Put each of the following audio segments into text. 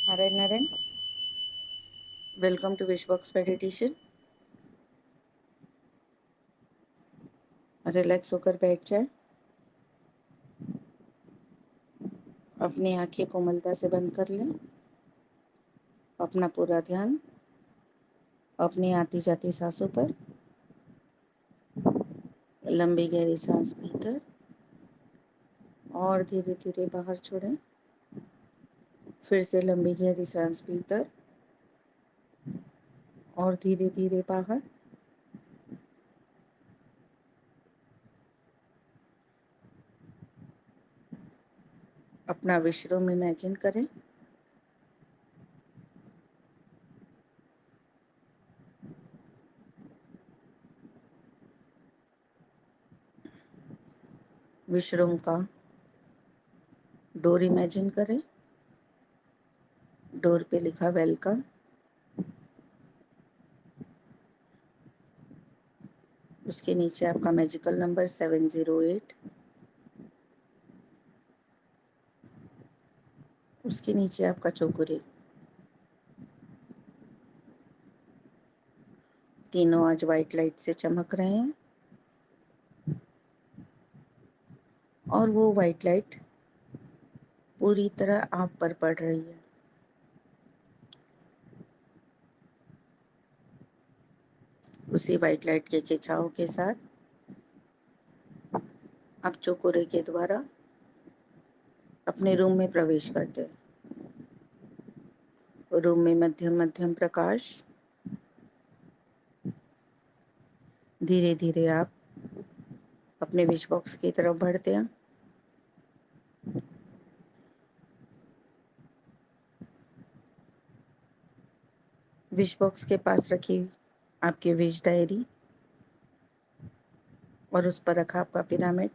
Narayan Narayan. Welcome to Wishbox meditation. Relax होकर बैठ जाए। अपनी आंखें कोमलता से बंद कर लें। अपना पूरा ध्यान अपनी आती जाती सांसों पर। लंबी गहरी सांस भीतर और धीरे धीरे बाहर छोड़ें। फिर से लंबी गहरी सांस भीतर और धीरे धीरे बाहर। अपना विश रूम इमेजिन करें। विश रूम का डोर इमेजिन करें। डोर पे लिखा वेलकम। उसके नीचे आपका मैजिकल नंबर 708। उसके नीचे आपका चौकुरे। तीनों आज वाइट लाइट से चमक रहे हैं और वो वाइट लाइट पूरी तरह आप पर पड़ रही है। उसी वाइट लाइट के खिंचाव के साथ आप चौकुरे के द्वारा अपने रूम में प्रवेश करते हैं। रूम में मध्यम मध्यम प्रकाश। धीरे धीरे आप अपने विश बॉक्स की तरफ बढ़ते हैं। विश बॉक्स के पास रखी आपकी विश डायरी और उस पर रखा आपका पिरामिड।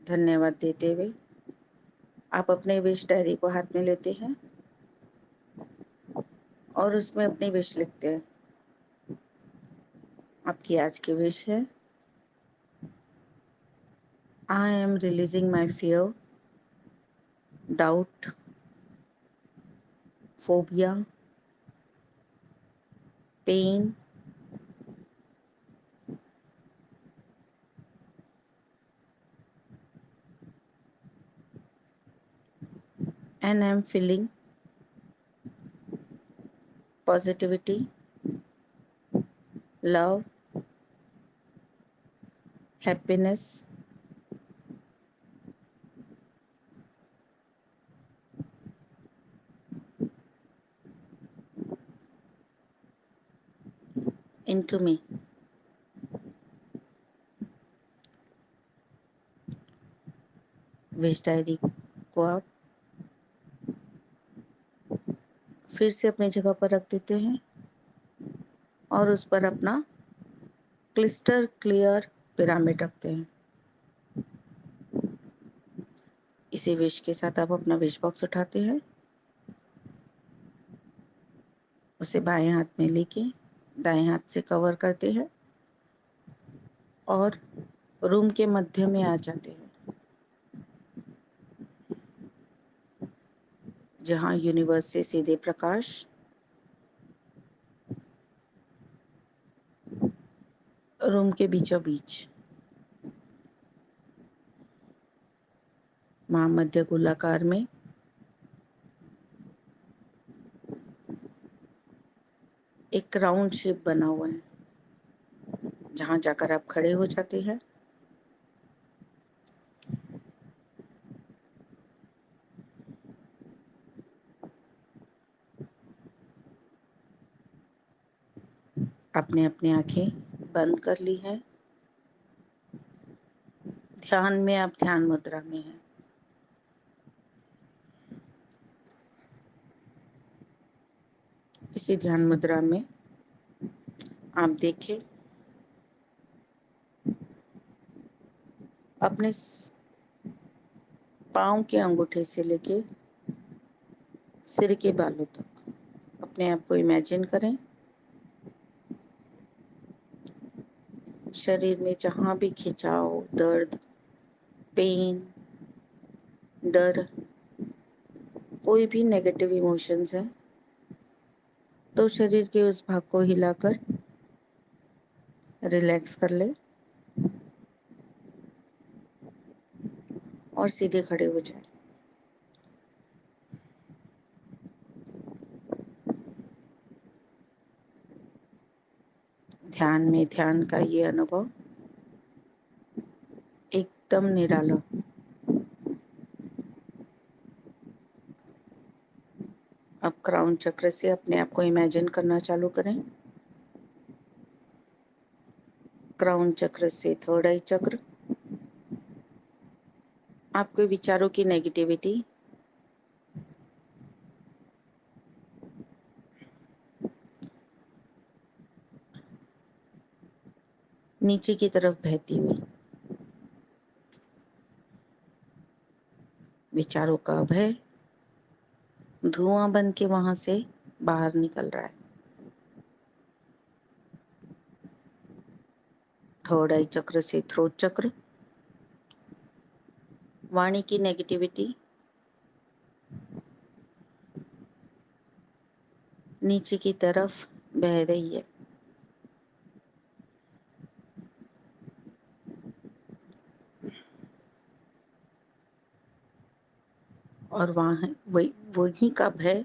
धन्यवाद देते हुए आप अपने विश डायरी को हाथ में लेते हैं और उसमें अपनी विश लिखते हैं। आपकी आज की विश है, I am releasing my fear, doubt, phobia, pain, and I'm feeling positivity, love, happiness into me। Wish diary को आप फिर से अपनी जगह पर रख देते हैं और उस पर अपना क्लिस्टर क्लियर पिरामिड रखते हैं। इसी विश के साथ आप अपना विश बॉक्स उठाते हैं, उसे बाएं हाथ में लेके दाएं हाथ से कवर करते हैं और रूम के मध्य में आ जाते हैं, जहां यूनिवर्स से सीधे प्रकाश रूम के बीचों बीच महामध्य गोलाकार में एक राउंड शेप बना हुआ है, जहां जाकर आप खड़े हो जाते हैं। आपने अपनी आंखें बंद कर ली हैं। ध्यान में आप ध्यान मुद्रा में हैं। इसी ध्यान मुद्रा में आप देखें अपने पाँव के अंगूठे से लेके सिर के बालों तक अपने आप को इमेजिन करें। शरीर में जहां भी खिंचाव, दर्द, पेन, डर, कोई भी नेगेटिव इमोशंस है तो शरीर के उस भाग को हिलाकर रिलैक्स कर ले और सीधे खड़े हो जाए। ध्यान में ध्यान का ये अनुभव एकदम निराला। अब क्राउन चक्र से अपने आप को इमेजिन करना चालू करें। क्राउन चक्र से थर्ड आई चक्र, आपके विचारों की नेगेटिविटी नीचे की तरफ बहती हुई, विचारों का भय धुआं बन के वहां से बाहर निकल रहा है। थर्ड आई चक्र से थ्रोट चक्र, वाणी की नेगेटिविटी नीचे की तरफ बह रही है। और वहां वही का भय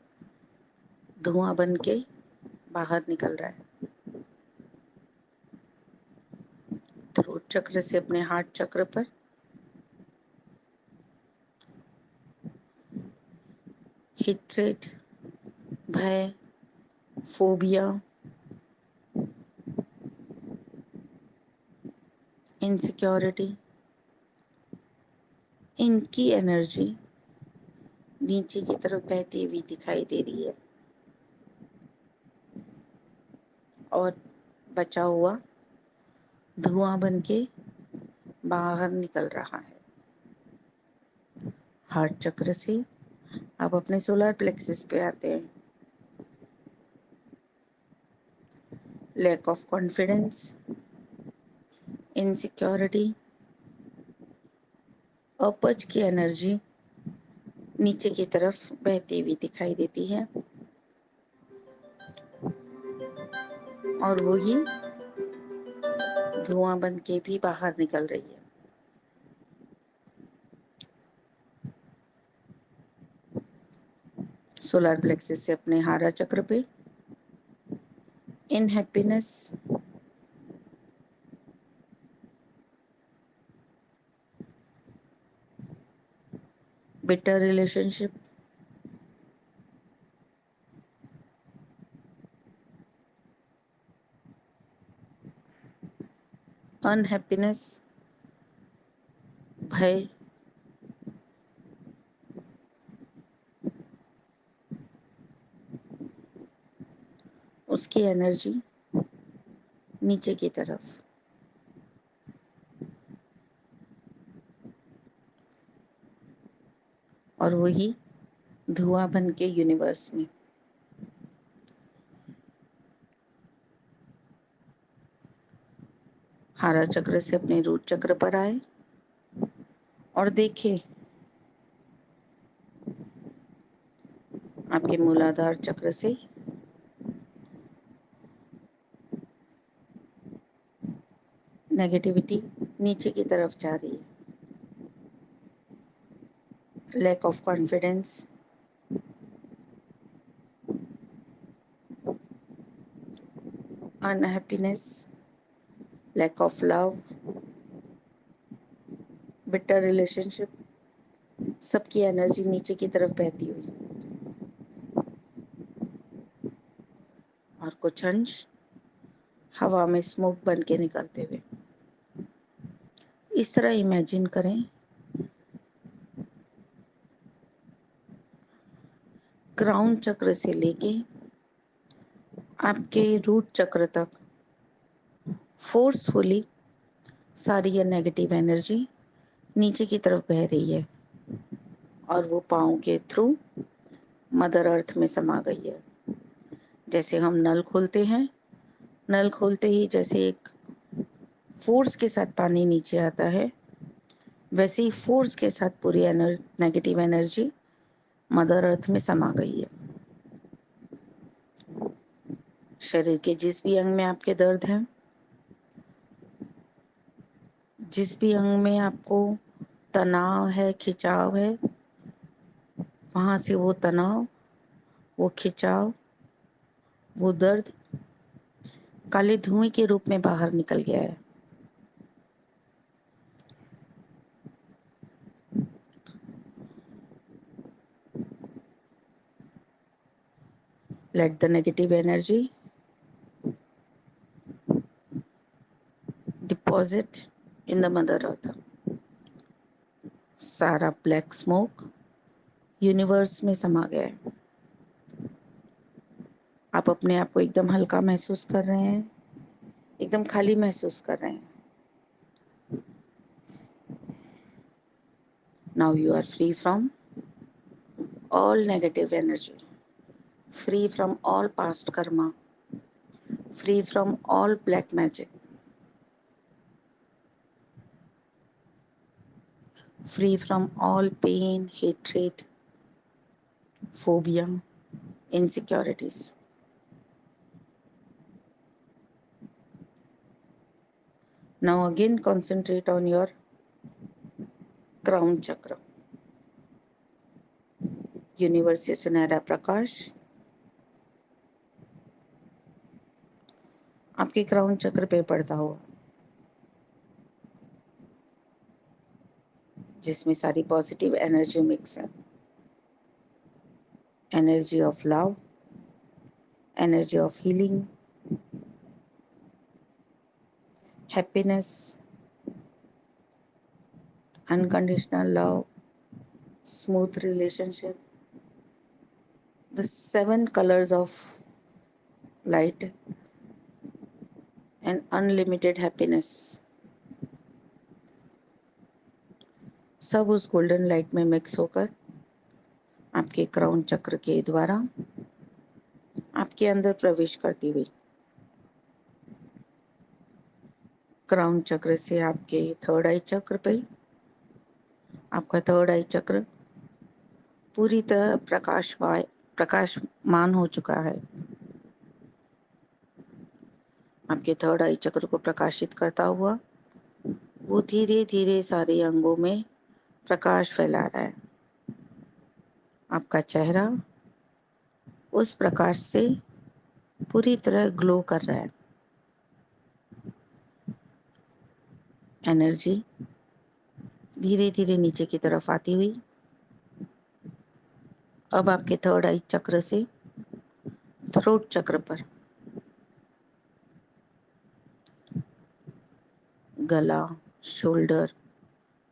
धुआं बन के बाहर निकल रहा है। थ्रोट चक्र से अपने हार्ट चक्र पर हिट्रेट, भय, फोबिया, इनसिक्योरिटी, इनकी एनर्जी नीचे की तरफ बहती हुई दिखाई दे रही है और बचा हुआ धुआं बन के बाहर निकल रहा है। हार्ट चक्र से आप अपने सोलर प्लेक्सस पे आते हैं। लैक ऑफ कॉन्फिडेंस, इनसिक्योरिटी, अपच की एनर्जी नीचे की तरफ बहती हुई दिखाई देती है और वही धुआं बन के भी बाहर निकल रही है। सोलर प्लेक्सस से अपने हारा चक्र पे इन हैप्पीनेस, बिटर रिलेशनशिप, अनहैप्पीनेस, भय, उसकी एनर्जी नीचे की तरफ और वही धुआं बन के यूनिवर्स में। हारा चक्र से अपने रूट चक्र पर आए और देखें आपके मूलाधार चक्र से नेगेटिविटी नीचे की तरफ जा रही है। Lack of confidence, unhappiness, lack of love, bitter relationship, सबकी एनर्जी नीचे की तरफ बहती हुई और कुछ अंश हवा में स्मोक बन के निकलते हुए। इस तरह इमेजिन करें क्राउन चक्र से लेके आपके रूट चक्र तक फोर्सफुली सारी ये नेगेटिव एनर्जी नीचे की तरफ बह रही है और वो पाँव के थ्रू मदर अर्थ में समा गई है। जैसे हम नल खोलते हैं, नल खोलते ही जैसे एक फोर्स के साथ पानी नीचे आता है, वैसे ही फोर्स के साथ पूरी नेगेटिव एनर्जी मदर अर्थ में समा गई है। शरीर के जिस भी अंग में आपके दर्द है, जिस भी अंग में आपको तनाव है, खिंचाव है, वहां से वो तनाव, वो खिंचाव, वो दर्द काले धुएं के रूप में बाहर निकल गया है। Let the negative energy deposit in the mother earth. सारा ब्लैक स्मोक यूनिवर्स में समा गया है। आप अपने आप को एकदम हल्का महसूस कर रहे हैं, एकदम खाली महसूस कर रहे हैं। Now you are free from all negative energy, free from all past karma, free from all black magic, free from all pain, hatred, phobia, insecurities. Now again concentrate on your crown chakra. Universe से सुनहरा प्रकाश आपके crown चक्र पे पड़ता हुआ, जिसमें सारी positive energy mix है। Energy of love, energy of healing, happiness, unconditional love, smooth relationship, the 7 colors of light and unlimited happiness, सब उस गोल्डन लाइट में मिक्स होकर आपके क्राउन चक्र के द्वारा आपके अंदर प्रवेश करती हुई क्राउन चक्र से आपके थर्ड आई चक्र पे, आपका थर्ड आई चक्र पूरी तरह प्रकाशमान हो चुका है। आपके थर्ड आई चक्र को प्रकाशित करता हुआ वो धीरे धीरे सारे अंगों में प्रकाश फैला रहा है। आपका चेहरा उस प्रकाश से पूरी तरह ग्लो कर रहा है। एनर्जी धीरे धीरे नीचे की तरफ आती हुई अब आपके थर्ड आई चक्र से थ्रोट चक्र पर, गला, शोल्डर,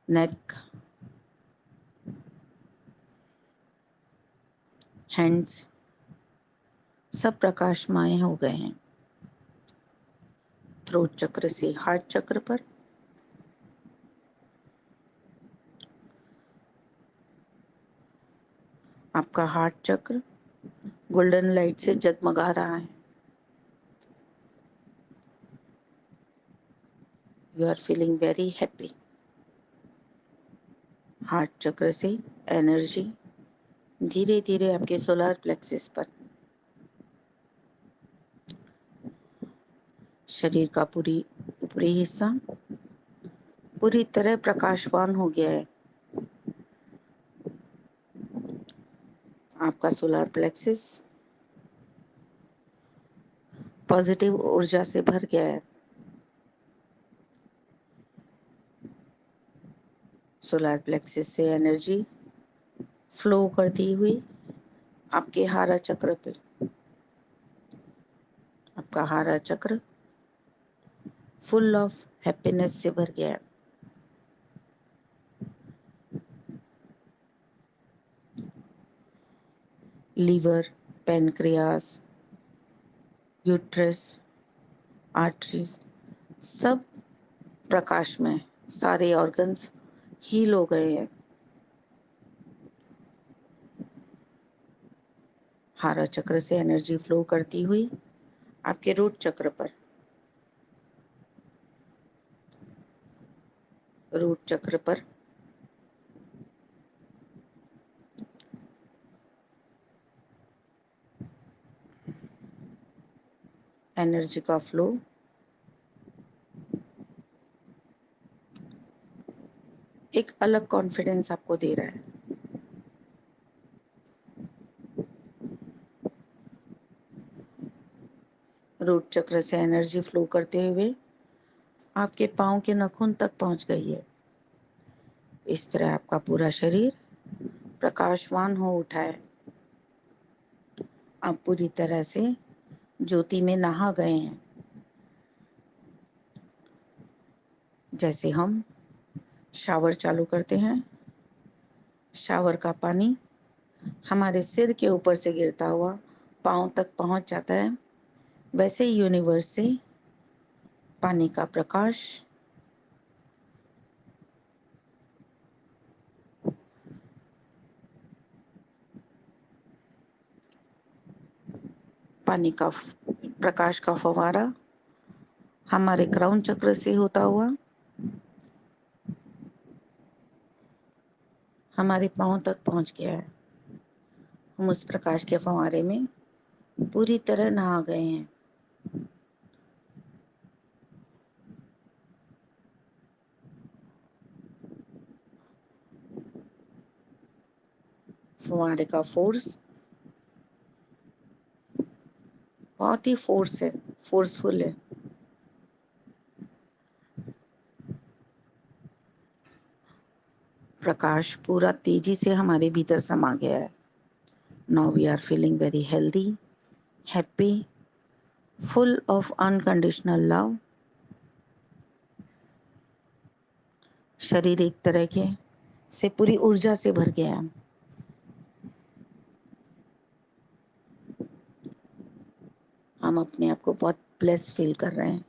नेक, हैंड्स सब प्रकाशमय हो गए हैं। थ्रोट चक्र से हार्ट चक्र पर, आपका हार्ट चक्र गोल्डन लाइट से जगमगा रहा है। You are feeling very happy. Heart chakra से एनर्जी धीरे धीरे आपके सोलर प्लेक्सिस पर, शरीर का पूरी ऊपरी हिस्सा पूरी तरह प्रकाशवान हो गया है। आपका सोलर प्लेक्सिस पॉजिटिव ऊर्जा से भर गया है। सोलर प्लेक्सिस से एनर्जी फ्लो करती हुई आपके हारा चक्र पे, आपका हारा चक्र फुल ऑफ हैप्पीनेस से भर गया है। लीवर, पैनक्रियास, यूट्रस, आर्टरीज सब प्रकाश में, सारे ऑर्गन्स हील हो गए हैं। हारा चक्र से एनर्जी फ्लो करती हुई आपके रूट चक्र पर, रूट चक्र पर एनर्जी का फ्लो एक अलग कॉन्फिडेंस आपको दे रहा है। रूट चक्र से एनर्जी फ्लो करते हुए आपके पाँव के नाखून तक पहुंच गई है। इस तरह आपका पूरा शरीर प्रकाशमान हो उठा है। आप पूरी तरह से ज्योति में नहा गए हैं। जैसे हम शावर चालू करते हैं, शावर का पानी हमारे सिर के ऊपर से गिरता हुआ पाँव तक पहुंच जाता है, वैसे ही यूनिवर्स से पानी का प्रकाश पानी का प्रकाश का फव्वारा हमारे क्राउन चक्र से होता हुआ हमारे पाँव तक पहुंच गया है। हम उस प्रकाश के फव्वारे में पूरी तरह नहा गए हैं। फव्वारे का फोर्स बहुत ही फोर्सफुल है। प्रकाश पूरा तेजी से हमारे भीतर समा गया है। Now we are feeling very healthy, happy, full of unconditional love. शरीर एक तरह के से पूरी ऊर्जा से भर गया है। हम अपने आप को बहुत ब्लेस फील कर रहे हैं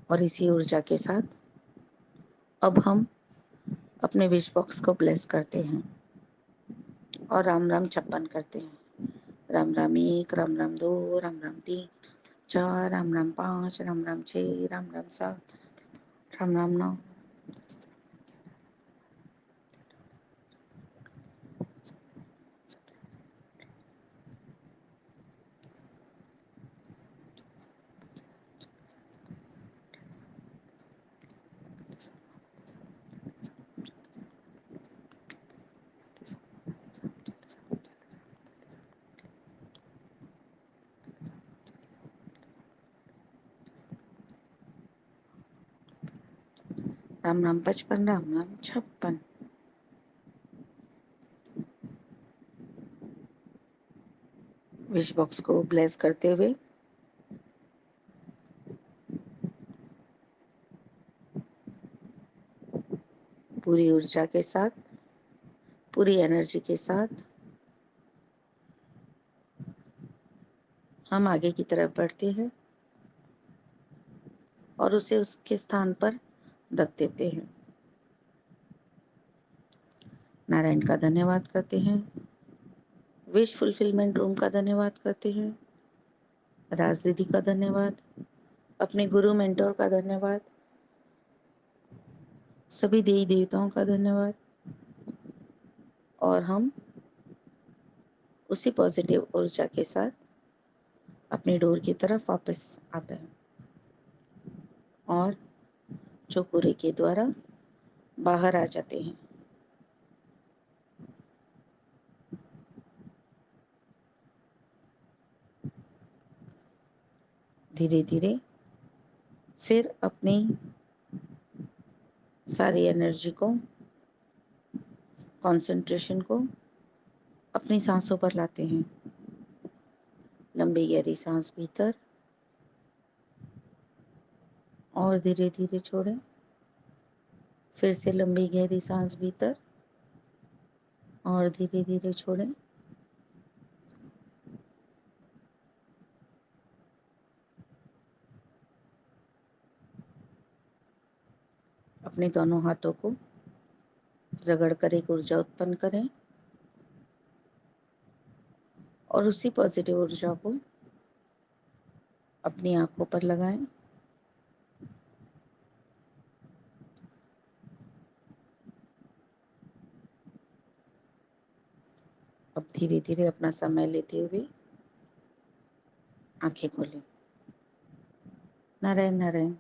और इसी ऊर्जा के साथ अब हम अपने विश बॉक्स को ब्लेस करते हैं और राम राम 56 करते हैं। राम राम 1, राम राम 2, राम राम 3, 4, राम राम 5, राम राम 6, राम राम 7, राम राम 9। राम राम 55, राम राम 56। विश बॉक्स को ब्लेस करते हुए पूरी ऊर्जा के साथ, पूरी एनर्जी के साथ हम आगे की तरफ बढ़ते हैं और उसे उसके स्थान पर रख देते हैं। नारायण का धन्यवाद करते हैं, विश फुलफिलमेंट रूम का धन्यवाद करते हैं, राज दीदी का धन्यवाद, अपने गुरु मेंटोर का धन्यवाद, सभी देवी देवताओं का धन्यवाद। और हम उसी पॉजिटिव ऊर्जा के साथ अपनी डोर की तरफ वापस आते हैं और चौकुरे के द्वारा बाहर आ जाते हैं। धीरे धीरे फिर अपनी सारी एनर्जी को, कंसंट्रेशन को अपनी सांसों पर लाते हैं। लंबी गहरी सांस भीतर और धीरे धीरे छोड़ें। फिर से लंबी गहरी सांस भीतर और धीरे धीरे छोड़ें। अपने दोनों हाथों को रगड़ कर एक ऊर्जा उत्पन्न करें और उसी पॉजिटिव ऊर्जा को अपनी आंखों पर लगाएं। अब धीरे धीरे अपना समय लेते हुए आंखें खोलें। नारायण नारायण।